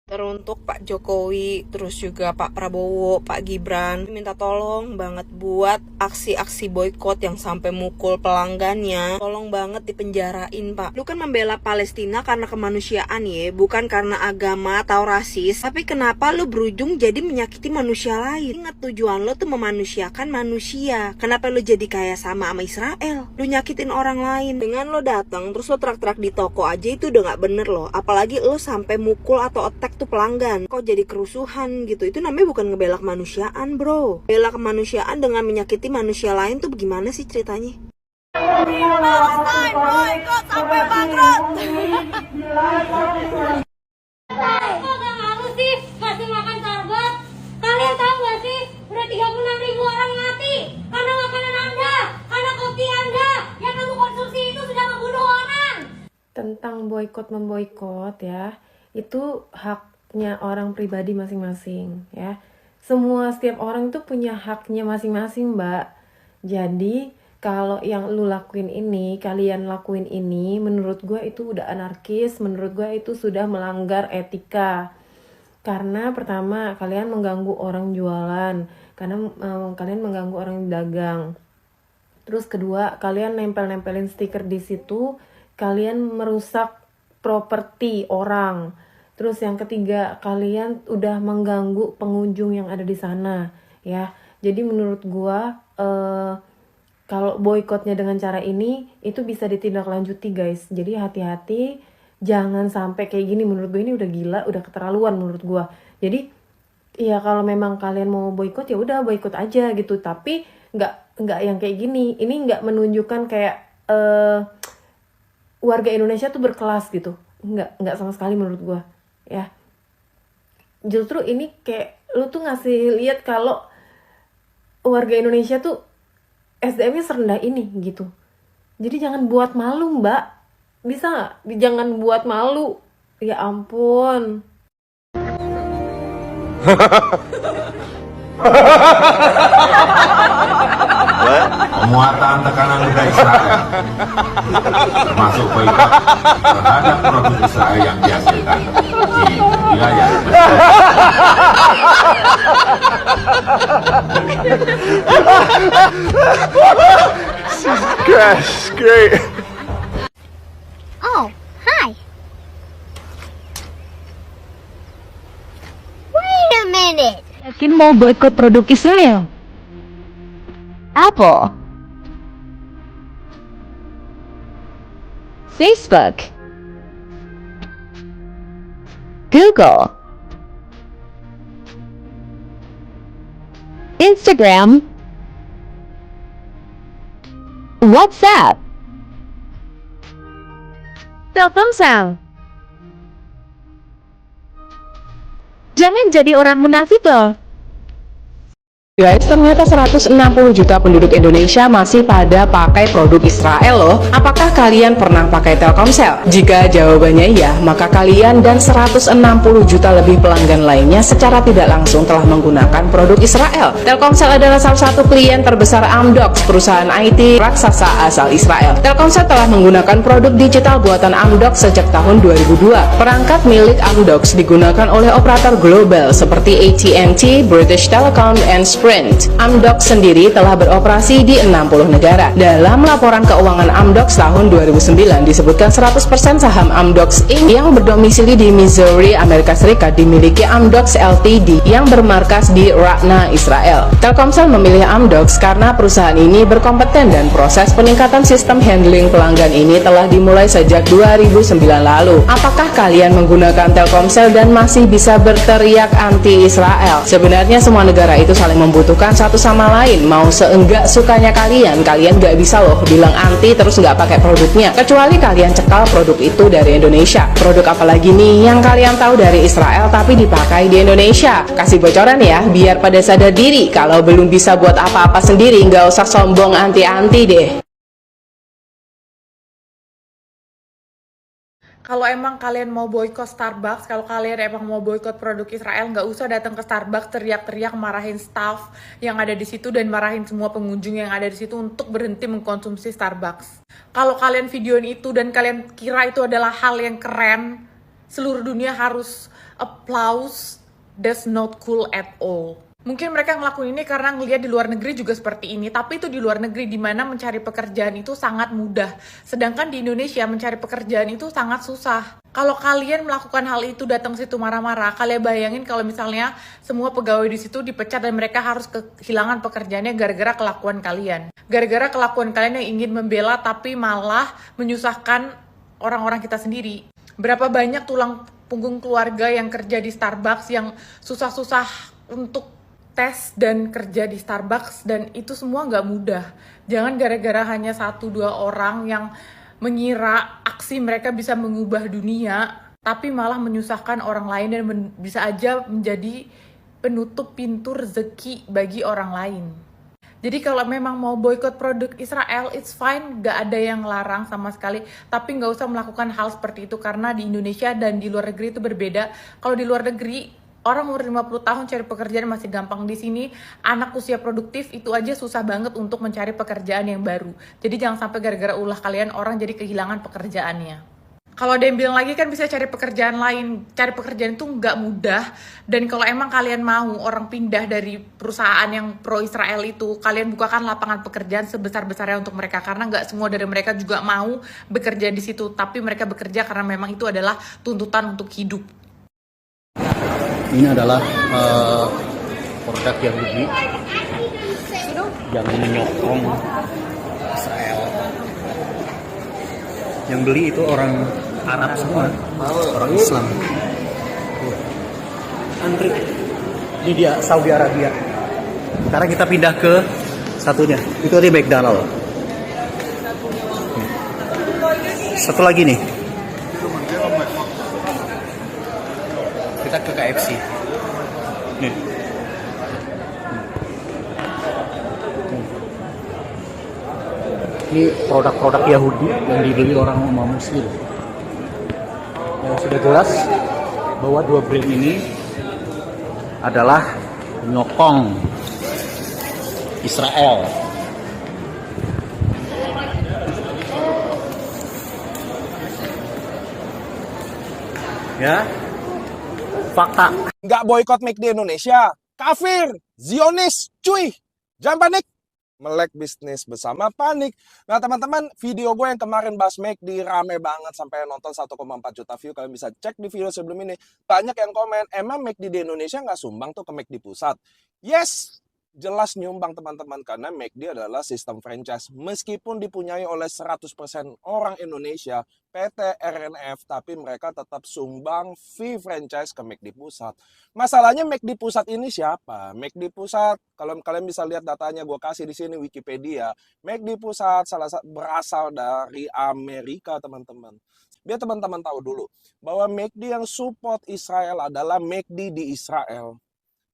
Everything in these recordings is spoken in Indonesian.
Teruntuk Pak Jokowi, terus juga Pak Prabowo, Pak Gibran, minta tolong banget buat aksi-aksi boykot yang sampai mukul pelanggannya. Tolong banget dipenjarain, Pak. Lu kan membela Palestina karena kemanusiaan ya, bukan karena agama atau rasis. Tapi kenapa lu berujung jadi menyakiti manusia lain? Ingat tujuan lu tuh memanusiakan manusia. Kenapa lu jadi kayak sama Israel? Lu nyakitin orang lain. Dengan lu datang terus lu teriak-teriak di toko aja itu udah gak bener loh. Apalagi lu sampai mukul atau attack tuh pelanggan, kok jadi kerusuhan gitu. Itu namanya bukan ngebela kemanusiaan, bro. Bela kemanusiaan dengan menyakiti manusia lain tuh bagaimana sih ceritanya? Palestine boykot sampai bangkrut. Kok gak malu sih masih makan Starbucks? Kalian tahu gak sih udah 36.000 orang mati karena makanan Anda, karena kopi Anda yang kamu konsumsi itu sudah membunuh orang. Tentang boykot-memboykot ya, itu haknya orang pribadi masing-masing ya. Setiap orang itu punya haknya masing-masing, Mbak. Jadi kalau yang lu lakuin ini, kalian lakuin ini, menurut gue itu udah anarkis, menurut gue itu sudah melanggar etika. Karena pertama, kalian mengganggu orang jualan, karena kalian mengganggu orang dagang. Terus kedua, kalian nempel-nempelin stiker di situ, kalian merusak properti orang. Terus yang ketiga, kalian udah mengganggu pengunjung yang ada di sana, ya. Jadi menurut gua kalau boikotnya dengan cara ini itu bisa ditindaklanjuti, guys. Jadi hati-hati, jangan sampai kayak gini. Menurut gue ini udah gila, udah keterlaluan menurut gua. Jadi ya kalau memang kalian mau boikot ya udah boikot aja gitu. Tapi nggak yang kayak gini. Ini nggak menunjukkan kayak warga Indonesia tuh berkelas gitu. Nggak sama sekali menurut gua. Ya, justru ini kayak lu tuh ngasih lihat kalau warga Indonesia tuh SDM-nya serendah ini gitu. Jadi jangan buat malu, Mbak. Bisa nggak? Jangan buat malu. Ya ampun. Penguatan tekanan ke Israel, termasuk boykot terhadap produk Israel yang dihasilkan di wilayah Gosh, great. Oh, hi. Wait a minute. Yakin mau boikot produk Israel? Apple, Facebook, Google, Instagram, WhatsApp, Telkomsel. Jangan jadi orang munafik loh. Guys, ternyata 160 juta penduduk Indonesia masih pada pakai produk Israel loh. Apakah kalian pernah pakai Telkomsel? Jika jawabannya iya, maka kalian dan 160 juta lebih pelanggan lainnya secara tidak langsung telah menggunakan produk Israel. Telkomsel adalah salah satu klien terbesar Amdocs, perusahaan IT raksasa asal Israel. Telkomsel telah menggunakan produk digital buatan Amdocs sejak tahun 2002. Perangkat milik Amdocs digunakan oleh operator global seperti AT&T, British Telecom, dan Sprint. Amdocs sendiri telah beroperasi di 60 negara. Dalam laporan keuangan Amdocs tahun 2009 disebutkan 100% saham Amdocs Inc. yang berdomisili di Missouri, Amerika Serikat dimiliki Amdocs Ltd yang bermarkas di Ratna, Israel. Telkomsel memilih Amdocs karena perusahaan ini berkompeten dan proses peningkatan sistem handling pelanggan ini telah dimulai sejak 2009 lalu. Apakah kalian menggunakan Telkomsel dan masih bisa berteriak anti-Israel? Sebenarnya semua negara itu saling membutuhkan satu sama lain. Mau seenggak sukanya kalian nggak bisa loh bilang anti terus nggak pakai produknya, kecuali kalian cekal produk itu dari Indonesia. Produk apalagi nih yang kalian tahu dari Israel tapi dipakai di Indonesia? Kasih bocoran ya, biar pada sadar diri. Kalau belum bisa buat apa-apa sendiri, nggak usah sombong anti-anti deh. Kalau emang kalian mau boykot Starbucks, kalau kalian emang mau boykot produk Israel, nggak usah datang ke Starbucks teriak-teriak marahin staff yang ada di situ dan marahin semua pengunjung yang ada di situ untuk berhenti mengkonsumsi Starbucks. Kalau kalian videoin itu dan kalian kira itu adalah hal yang keren, seluruh dunia harus applause, that's not cool at all. Mungkin mereka ngelakuin ini karena ngelihat di luar negeri juga seperti ini, tapi itu di luar negeri di mana mencari pekerjaan itu sangat mudah. Sedangkan di Indonesia mencari pekerjaan itu sangat susah. Kalau kalian melakukan hal itu, datang situ marah-marah, kalian bayangin kalau misalnya semua pegawai di situ dipecat dan mereka harus kehilangan pekerjaannya gara-gara kelakuan kalian. Gara-gara kelakuan kalian yang ingin membela tapi malah menyusahkan orang-orang kita sendiri. Berapa banyak tulang punggung keluarga yang kerja di Starbucks yang susah-susah untuk tes dan kerja di Starbucks, dan itu semua nggak mudah. Jangan gara-gara hanya 1-2 orang yang mengira aksi mereka bisa mengubah dunia, tapi malah menyusahkan orang lain dan bisa aja menjadi penutup pintu rezeki bagi orang lain. Jadi kalau memang mau boykot produk Israel, it's fine, nggak ada yang larang sama sekali. Tapi nggak usah melakukan hal seperti itu karena di Indonesia dan di luar negeri itu berbeda. Kalau di luar negeri, orang umur 50 tahun cari pekerjaan masih gampang. Di sini, anak usia produktif itu aja susah banget untuk mencari pekerjaan yang baru. Jadi jangan sampai gara-gara ulah kalian orang jadi kehilangan pekerjaannya. Kalau ada yang bilang lagi kan bisa cari pekerjaan lain. Cari pekerjaan itu nggak mudah. Dan kalau emang kalian mau orang pindah dari perusahaan yang pro-Israel itu, kalian bukakan lapangan pekerjaan sebesar-besarnya untuk mereka. Karena nggak semua dari mereka juga mau bekerja di situ. Tapi mereka bekerja karena memang itu adalah tuntutan untuk hidup. Ini adalah produk Yahudi yang menyokong Israel. Yang beli itu orang Arab semua, orang Islam. Antri. Ini dia Saudi Arabia. Sekarang kita pindah ke satunya. Itu tadi McDonald. Satu lagi nih. Kita ke KFC. Nih. Ini produk-produk Yahudi yang dibeli orang Muslim. Yang sudah jelas bahwa dua brand ini adalah menyokong Israel. Ya. Fakta. Nggak boykot McD Indonesia, kafir, Zionis, cuy, jangan panik. Melek bisnis bersama panik. Nah teman-teman, video gue yang kemarin bahas McD rame banget sampai nonton 1,4 juta view. Kalian bisa cek di video sebelum ini. Banyak yang komen, emang McD di Indonesia nggak sumbang tuh ke McD pusat? Yes, jelas nyumbang teman-teman. Karena McD adalah sistem franchise. Meskipun dipunyai oleh 100% orang Indonesia, PT RNF, tapi mereka tetap sumbang fee franchise ke McD pusat. Masalahnya McD pusat ini siapa? McD pusat, kalau kalian bisa lihat datanya, gue kasih di sini Wikipedia. McD pusat berasal dari Amerika, teman-teman. Biar teman-teman tahu dulu bahwa McD yang support Israel adalah McD di Israel.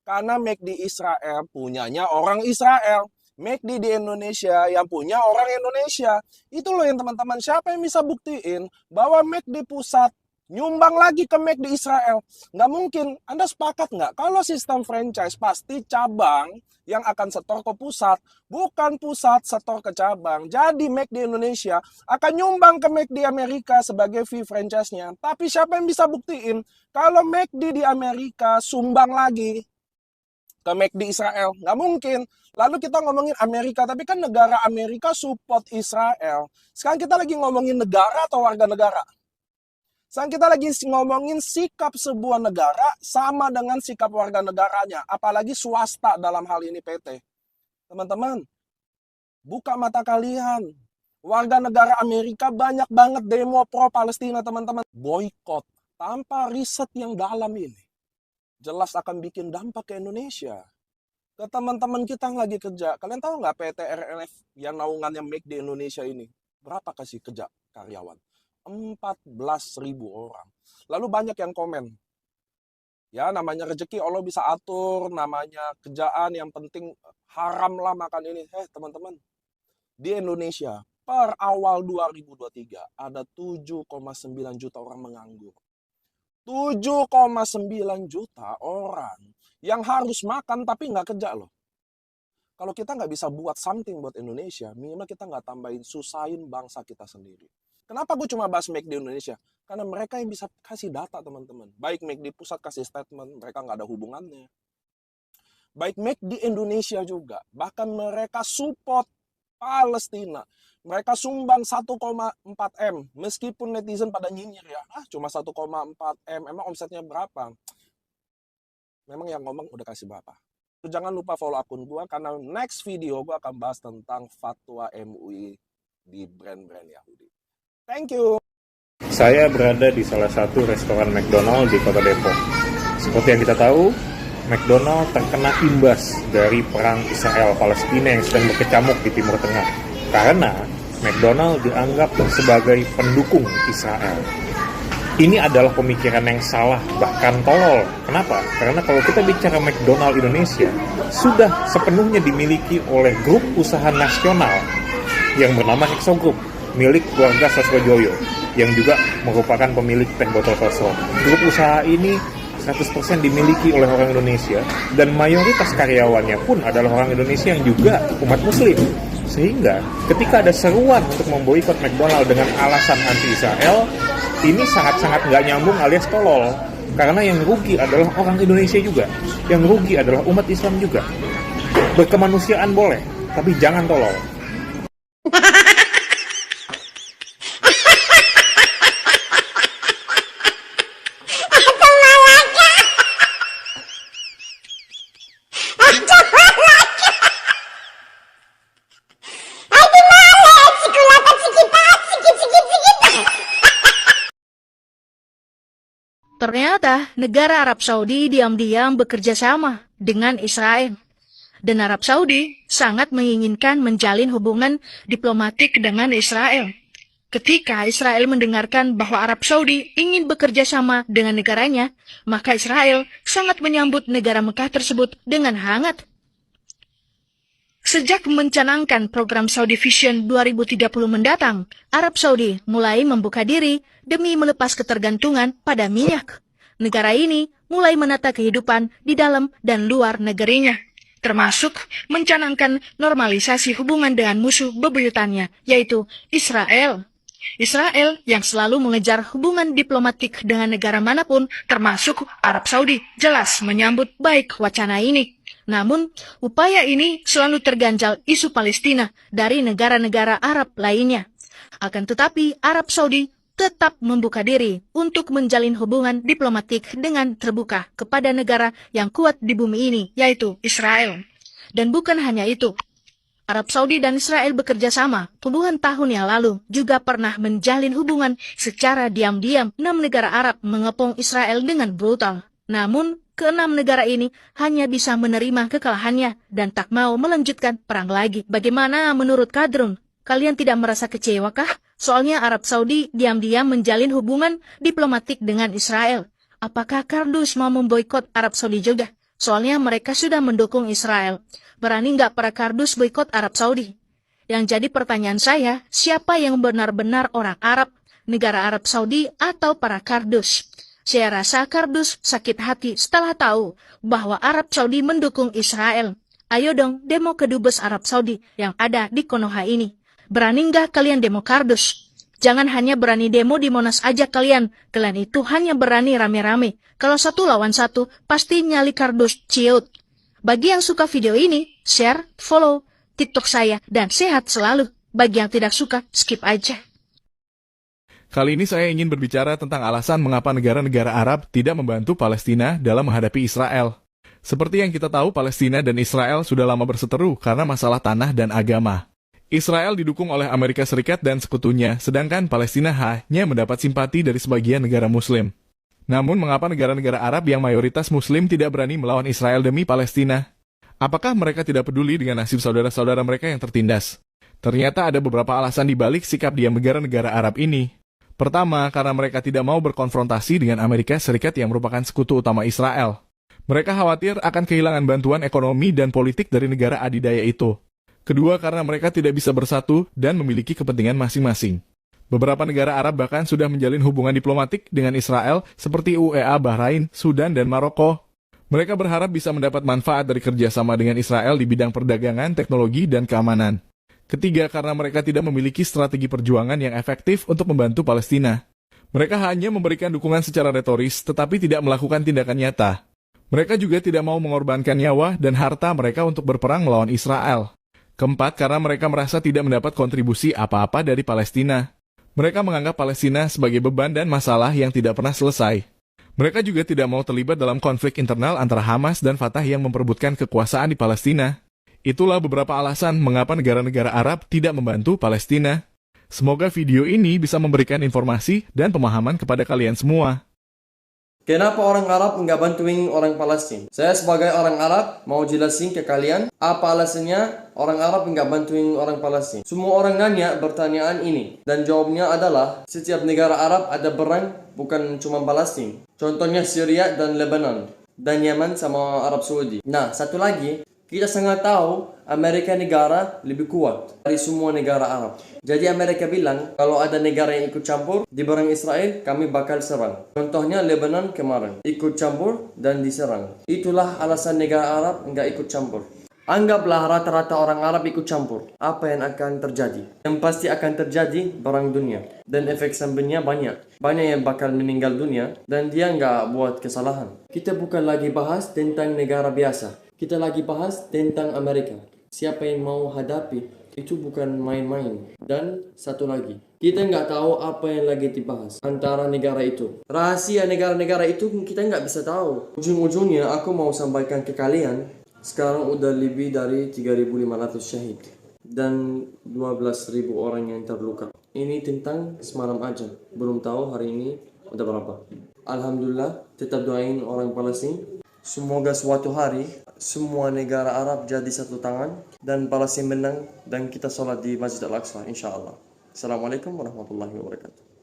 Karena McD Israel punyanya orang Israel. McD di Indonesia yang punya orang Indonesia. Itu loh yang teman-teman, siapa yang bisa buktiin bahwa McD pusat nyumbang lagi ke McD Israel? Nggak mungkin. Anda sepakat nggak? Kalau sistem franchise pasti cabang yang akan setor ke pusat, bukan pusat setor ke cabang. Jadi McD Indonesia akan nyumbang ke McD Amerika sebagai fee franchise-nya. Tapi siapa yang bisa buktiin kalau McD di Amerika sumbang lagi ke McD Israel? Nggak mungkin. Lalu kita ngomongin Amerika, tapi kan negara Amerika support Israel. Sekarang kita lagi ngomongin negara atau warga negara? Sekarang kita lagi ngomongin sikap sebuah negara sama dengan sikap warga negaranya. Apalagi swasta dalam hal ini PT. Teman-teman, buka mata kalian. Warga negara Amerika banyak banget demo pro-Palestina, teman-teman. Boykot tanpa riset yang dalam ini jelas akan bikin dampak ke Indonesia. Ke teman-teman kita yang lagi kerja. Kalian tahu nggak PT RNF yang naungannya McD Indonesia ini? Berapa kasih kerja karyawan? 14.000 orang. Lalu banyak yang komen. Ya namanya rezeki Allah bisa atur. Namanya kerjaan yang penting haram lah makan ini. Teman-teman. Di Indonesia per awal 2023 ada 7,9 juta orang menganggur. 7,9 juta orang yang harus makan tapi nggak kerja loh. Kalau kita nggak bisa buat something buat Indonesia, minimal kita nggak tambahin susahin bangsa kita sendiri. Kenapa gue cuma bahas McD Indonesia? Karena mereka yang bisa kasih data, teman-teman. Baik McD pusat kasih statement, mereka nggak ada hubungannya. Baik McD Indonesia juga, bahkan mereka support Palestina. Mereka sumbang 1,4 M, meskipun netizen pada nyinyir ya, cuma 1,4 M, emang omsetnya berapa? Memang yang ngomong udah kasih berapa? Jangan lupa follow akun gue, karena next video gue akan bahas tentang fatwa MUI di brand-brand Yahudi. Thank you. Saya berada di salah satu restoran McDonald di Kota Depok. Seperti yang kita tahu, McDonald terkena imbas dari perang Israel-Palestina yang sedang berkecamuk di Timur Tengah. Karena McDonald dianggap sebagai pendukung Israel. Ini adalah pemikiran yang salah, bahkan tolol. Kenapa? Karena kalau kita bicara McDonald Indonesia, sudah sepenuhnya dimiliki oleh grup usaha nasional yang bernama Hexo Group, milik keluarga Sosrojoyo, yang juga merupakan pemilik teh botol Sosro. Grup usaha ini 100% dimiliki oleh orang Indonesia, dan mayoritas karyawannya pun adalah orang Indonesia yang juga umat Muslim. Sehingga ketika ada seruan untuk memboikot McDonald dengan alasan anti-Israel, ini sangat-sangat nggak nyambung alias tolol. Karena yang rugi adalah orang Indonesia juga. Yang rugi adalah umat Islam juga. Berkemanusiaan boleh, tapi jangan tolol. Ternyata negara Arab Saudi diam-diam bekerja sama dengan Israel. Dan Arab Saudi sangat menginginkan menjalin hubungan diplomatik dengan Israel. Ketika Israel mendengarkan bahwa Arab Saudi ingin bekerja sama dengan negaranya, maka Israel sangat menyambut negara Mekah tersebut dengan hangat. Sejak mencanangkan program Saudi Vision 2030 mendatang, Arab Saudi mulai membuka diri demi melepas ketergantungan pada minyak. Negara ini mulai menata kehidupan di dalam dan luar negerinya, termasuk mencanangkan normalisasi hubungan dengan musuh bebuyutannya, yaitu Israel. Israel yang selalu mengejar hubungan diplomatik dengan negara manapun, termasuk Arab Saudi, jelas menyambut baik wacana ini. Namun, upaya ini selalu terganjal isu Palestina dari negara-negara Arab lainnya. Akan tetapi, Arab Saudi tetap membuka diri untuk menjalin hubungan diplomatik dengan terbuka kepada negara yang kuat di bumi ini, yaitu Israel. Dan bukan hanya itu, Arab Saudi dan Israel bekerja sama puluhan tahun yang lalu juga pernah menjalin hubungan secara diam-diam. 6 negara Arab mengepung Israel dengan brutal. Namun, ke-6 negara ini hanya bisa menerima kekalahannya dan tak mau melanjutkan perang lagi. Bagaimana menurut Kadrun? Kalian tidak merasa kecewa kah? Soalnya Arab Saudi diam-diam menjalin hubungan diplomatik dengan Israel. Apakah Kardus mau memboikot Arab Saudi juga? Soalnya mereka sudah mendukung Israel. Berani nggak para Kardus boikot Arab Saudi? Yang jadi pertanyaan saya, siapa yang benar-benar orang Arab, negara Arab Saudi atau para Kardus? Saya rasa Kardus sakit hati setelah tahu bahwa Arab Saudi mendukung Israel. Ayo dong demo ke Dubes Arab Saudi yang ada di Konoha ini. Berani nggak kalian demo Kardus? Jangan hanya berani demo di Monas aja kalian. Kalian itu hanya berani rame-rame. Kalau 1 lawan 1, pasti nyali Kardus ciut. Bagi yang suka video ini, share, follow TikTok saya, dan sehat selalu. Bagi yang tidak suka, skip aja. Kali ini saya ingin berbicara tentang alasan mengapa negara-negara Arab tidak membantu Palestina dalam menghadapi Israel. Seperti yang kita tahu, Palestina dan Israel sudah lama berseteru karena masalah tanah dan agama. Israel didukung oleh Amerika Serikat dan sekutunya, sedangkan Palestina hanya mendapat simpati dari sebagian negara Muslim. Namun, mengapa negara-negara Arab yang mayoritas Muslim tidak berani melawan Israel demi Palestina? Apakah mereka tidak peduli dengan nasib saudara-saudara mereka yang tertindas? Ternyata ada beberapa alasan dibalik sikap diam negara-negara Arab ini. Pertama, karena mereka tidak mau berkonfrontasi dengan Amerika Serikat yang merupakan sekutu utama Israel. Mereka khawatir akan kehilangan bantuan ekonomi dan politik dari negara adidaya itu. Kedua, karena mereka tidak bisa bersatu dan memiliki kepentingan masing-masing. Beberapa negara Arab bahkan sudah menjalin hubungan diplomatik dengan Israel seperti UEA, Bahrain, Sudan, dan Maroko. Mereka berharap bisa mendapat manfaat dari kerjasama dengan Israel di bidang perdagangan, teknologi, dan keamanan. Ketiga, karena mereka tidak memiliki strategi perjuangan yang efektif untuk membantu Palestina. Mereka hanya memberikan dukungan secara retoris, tetapi tidak melakukan tindakan nyata. Mereka juga tidak mau mengorbankan nyawa dan harta mereka untuk berperang melawan Israel. Keempat, karena mereka merasa tidak mendapat kontribusi apa-apa dari Palestina. Mereka menganggap Palestina sebagai beban dan masalah yang tidak pernah selesai. Mereka juga tidak mau terlibat dalam konflik internal antara Hamas dan Fatah yang memperebutkan kekuasaan di Palestina. Itulah beberapa alasan mengapa negara-negara Arab tidak membantu Palestina. Semoga video ini bisa memberikan informasi dan pemahaman kepada kalian semua. Kenapa orang Arab nggak bantuin orang Palestina? Saya sebagai orang Arab mau jelasin ke kalian apa alasannya orang Arab nggak bantuin orang Palestina. Semua orang nanya pertanyaan ini dan jawabnya adalah setiap negara Arab ada perang, bukan cuma Palestina. Contohnya Syria dan Lebanon dan Yaman sama Arab Saudi. Nah, satu lagi, kita sangat tahu Amerika negara lebih kuat dari semua negara Arab. Jadi Amerika bilang kalau ada negara yang ikut campur di perang Israel, kami bakal serang. Contohnya Lebanon kemarin ikut campur dan diserang. Itulah alasan negara Arab nggak ikut campur. Anggaplah rata-rata orang Arab ikut campur. Apa yang akan terjadi? Yang pasti akan terjadi perang dunia. Dan efek sampingnya banyak. Banyak yang bakal meninggal dunia dan dia nggak buat kesalahan. Kita bukan lagi bahas tentang negara biasa. Kita lagi bahas tentang Amerika. Siapa yang mau hadapi, itu bukan main-main. Dan satu lagi, kita nggak tahu apa yang lagi dibahas antara negara itu. Rahasia negara-negara itu kita nggak bisa tahu. Ujung-ujungnya aku mau sampaikan ke kalian, sekarang udah lebih dari 3.500 syahid. Dan 12.000 orang yang terluka. Ini tentang semalam aja. Belum tahu hari ini udah berapa. Alhamdulillah, tetap doain orang Palestina. Semoga suatu hari semua negara Arab jadi satu tangan dan Palestina menang dan kita sholat di Masjid Al-Aqsa insyaAllah. Assalamualaikum warahmatullahi wabarakatuh.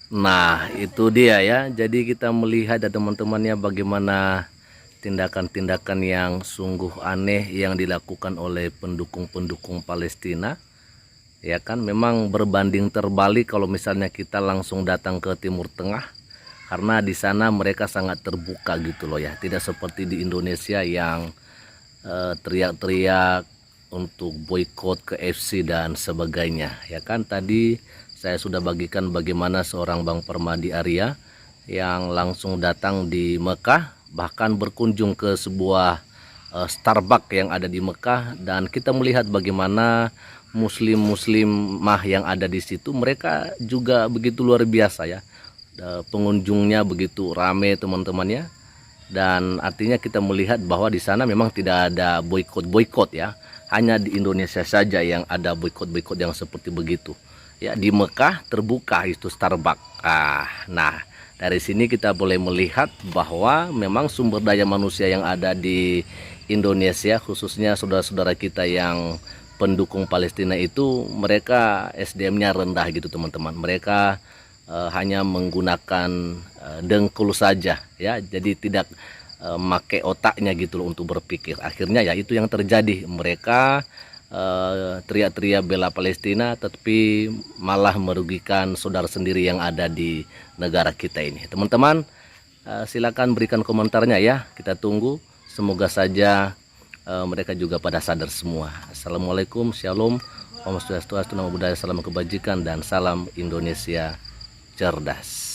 Nah, itu dia ya. Jadi kita melihat ya teman-temannya bagaimana tindakan-tindakan yang sungguh aneh yang dilakukan oleh pendukung-pendukung Palestina. Ya kan, memang berbanding terbalik kalau misalnya kita langsung datang ke Timur Tengah. Karena di sana mereka sangat terbuka gitu loh ya. Tidak seperti di Indonesia yang teriak-teriak untuk boykot KFC dan sebagainya. Ya kan, tadi saya sudah bagikan bagaimana seorang Bang Permadi Arya yang langsung datang di Mekah, bahkan berkunjung ke sebuah Starbucks yang ada di Mekah, dan kita melihat bagaimana muslimah yang ada di situ, mereka juga begitu luar biasa ya. Pengunjungnya begitu rame teman-temannya, dan artinya kita melihat bahwa di sana memang tidak ada boykot ya. Hanya di Indonesia saja yang ada boykot yang seperti begitu. Ya, di Mekah terbuka itu Starbucks. Nah, dari sini kita boleh melihat bahwa memang sumber daya manusia yang ada di Indonesia, khususnya saudara-saudara kita yang pendukung Palestina itu, mereka SDM-nya rendah gitu teman-teman. Mereka hanya menggunakan dengkul saja ya, jadi tidak make otaknya gitu loh untuk berpikir. Akhirnya ya itu yang terjadi, mereka teriak-teriak bela Palestina tetapi malah merugikan saudara sendiri yang ada di negara kita ini. Teman-teman, silakan berikan komentarnya ya, kita tunggu. Semoga saja mereka juga pada sadar semua. Assalamualaikum, shalom Om Swastiastu, Namo Buddhaya, salam kebajikan, dan salam Indonesia cerdas.